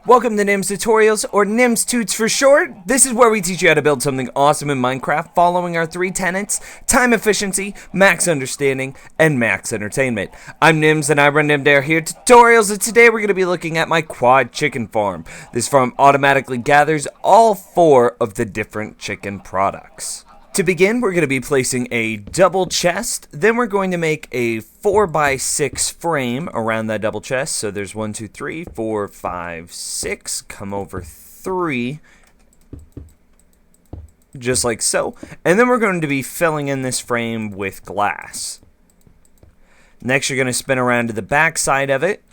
Welcome to Nims Tutorials, or NimsTuts for short. This is where we teach you how to build something awesome in Minecraft following our 3 tenets: time efficiency, max understanding, and max entertainment. I'm Nims and I run NimTV here tutorials, and today we're going to be looking at my quad chicken farm. This farm automatically gathers all 4 of the different chicken products. To begin, we're going to be placing a double chest, then we're going to make a 4x6 frame around that double chest. So there's 1, 2, 3, 4, 5, 6, come over 3, just like so. And then we're going to be filling in this frame with glass. Next, you're going to spin around to the back side of it,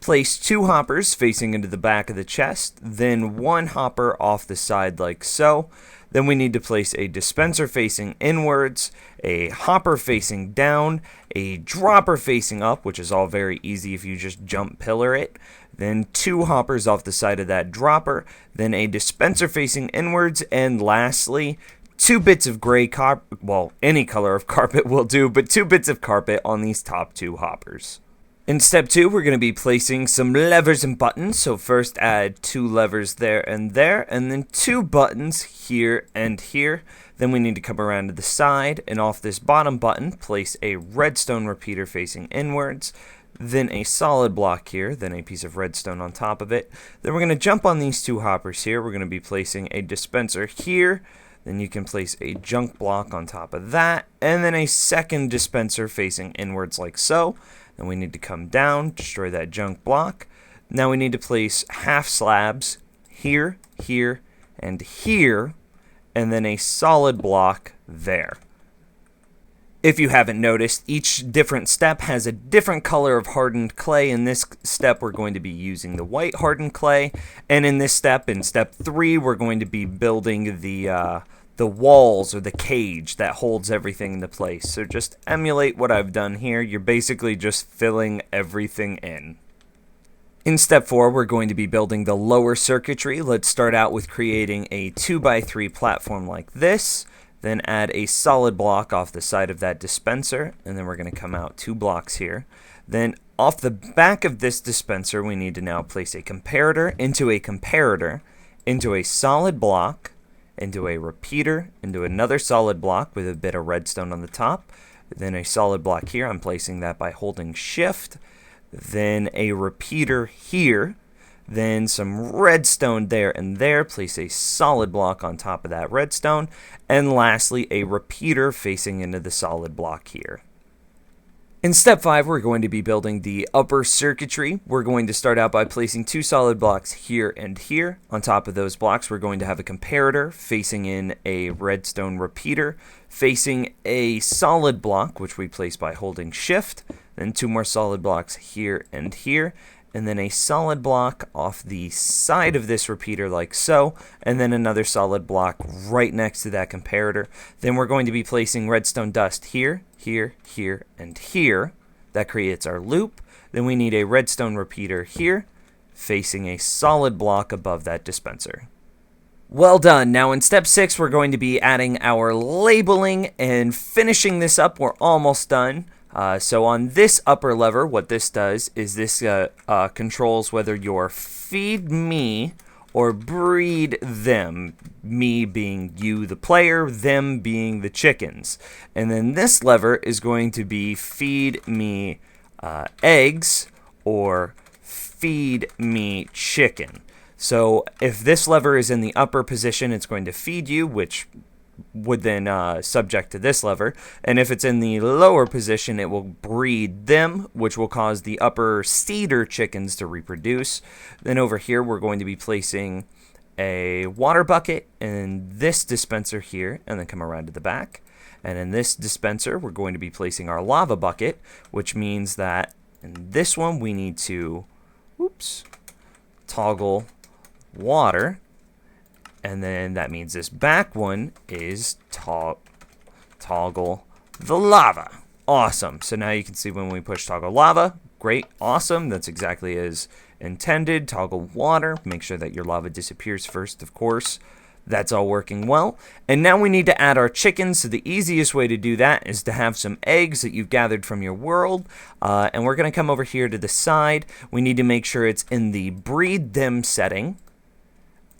place 2 hoppers facing into the back of the chest, then 1 hopper off the side like so. Then we need to place a dispenser facing inwards, a hopper facing down, a dropper facing up, which is all very easy if you just jump pillar it, then 2 hoppers off the side of that dropper, then a dispenser facing inwards, and lastly, 2 bits of gray carpet, well, any color of carpet will do, but 2 bits of carpet on these top 2 hoppers. In step 2, we're going to be placing some levers and buttons. So first add 2 levers there, and then 2 buttons here and here. Then we need to come around to the side, and off this bottom button, place a redstone repeater facing inwards, then a solid block here, then a piece of redstone on top of it. Then we're going to jump on these 2 hoppers here. We're going to be placing a dispenser here. Then you can place a junk block on top of that, and then a second dispenser facing inwards like so. Then we need to come down, destroy that junk block. Now we need to place half slabs here, here, and here, and then a solid block there. If you haven't noticed, each different step has a different color of hardened clay. In this step, we're going to be using the white hardened clay. And in this step, in step 3, we're going to be building the walls or the cage that holds everything into place. So just emulate what I've done here. You're basically just filling everything in. In step 4, we're going to be building the lower circuitry. Let's start out with creating a 2x3 platform like this. Then add a solid block off the side of that dispenser. And then we're going to come out 2 blocks here. Then off the back of this dispenser, we need to now place a comparator, into a solid block, into a repeater, into another solid block with a bit of redstone on the top, then a solid block here. I'm placing that by holding shift, then a repeater here, then some redstone there and there, place a solid block on top of that redstone, and lastly a repeater facing into the solid block here. In step 5, we're going to be building the upper circuitry. We're going to start out by placing 2 solid blocks here and here. On top of those blocks, we're going to have a comparator facing in a redstone repeater, facing a solid block, which we place by holding shift, then 2 more solid blocks here and here, and then a solid block off the side of this repeater like so, and then another solid block right next to that comparator. Then we're going to be placing redstone dust here, here, here, and here. That creates our loop. Then we need a redstone repeater here, facing a solid block above that dispenser. Well done. Now in step 6, we're going to be adding our labeling and finishing this up. We're almost done. So on this upper lever, what this does is this controls whether you're feed me or breed them, me being you the player, them being the chickens. And then this lever is going to be feed me eggs or feed me chicken. So if this lever is in the upper position, it's going to feed you, which would then subject to this lever, and if it's in the lower position, it will breed them, which will cause the upper cedar chickens to reproduce. Then over here, we're going to be placing a water bucket in this dispenser here, and then come around to the back. And in this dispenser, we're going to be placing our lava bucket, which means that in this one, we need to, toggle water. And then that means this back one is toggle the lava. Awesome. So now you can see when we push toggle lava. Great. Awesome. That's exactly as intended. Toggle water. Make sure that your lava disappears first, of course. That's all working well. And now we need to add our chickens. So the easiest way to do that is to have some eggs that you've gathered from your world. And we're going to come over here to the side. We need to make sure it's in the breed them setting.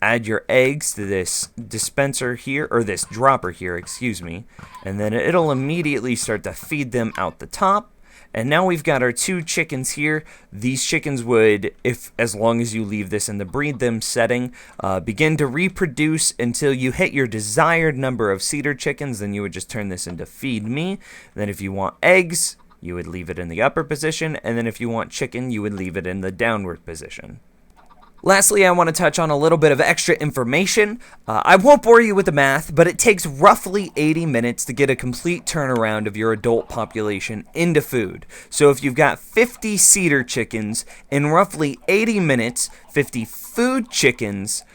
Add your eggs to this dispenser here, or this dropper here, excuse me. And then it'll immediately start to feed them out the top. And now we've got our 2 chickens here. These chickens would, as long as you leave this in the breed them setting, begin to reproduce until you hit your desired number of cedar chickens. Then you would just turn this into feed me. Then if you want eggs, you would leave it in the upper position. And then if you want chicken, you would leave it in the downward position. Lastly, I want to touch on a little bit of extra information. I won't bore you with the math, but it takes roughly 80 minutes to get a complete turnaround of your adult population into food. So if you've got 50 cedar chickens, in roughly 80 minutes, 50 food chickens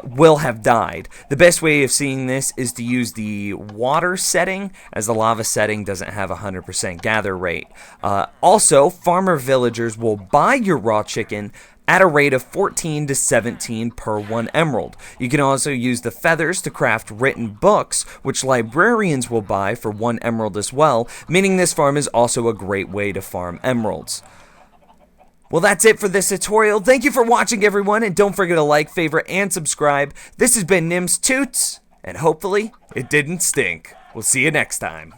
will have died. The best way of seeing this is to use the water setting, as the lava setting doesn't have a 100% gather rate. Also, farmer villagers will buy your raw chicken at a rate of 14 to 17 per 1 emerald. You can also use the feathers to craft written books, which librarians will buy for 1 emerald as well, meaning this farm is also a great way to farm emeralds. Well, that's it for this tutorial. Thank you for watching, everyone, and don't forget to like, favorite, and subscribe. This has been NimsTuts, and hopefully, it didn't stink. We'll see you next time.